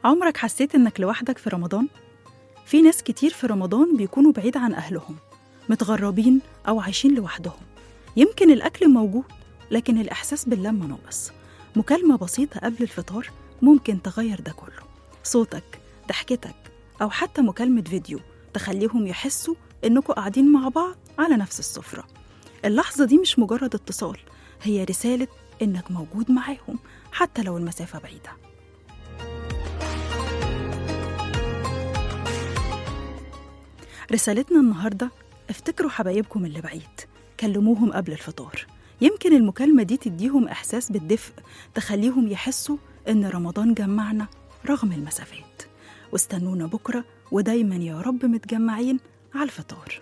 عمرك حسيت إنك لوحدك في رمضان؟ في ناس كتير في رمضان بيكونوا بعيد عن أهلهم، متغربين أو عايشين لوحدهم. يمكن الأكل موجود، لكن الإحساس باللمة ناقص. مكالمة بسيطة قبل الفطار ممكن تغير ده كله. صوتك، ضحكتك، أو حتى مكالمة فيديو تخليهم يحسوا إنكوا قاعدين مع بعض على نفس السفرة. اللحظة دي مش مجرد اتصال، هي رسالة إنك موجود معاهم حتى لو المسافة بعيدة. رسالتنا النهاردة: افتكروا حبايبكم اللي بعيد، كلموهم قبل الفطار. يمكن المكالمة دي تديهم إحساس بالدفء، تخليهم يحسوا إن رمضان جمعنا رغم المسافات. واستنونا بكرة، ودايما يا رب متجمعين على الفطار.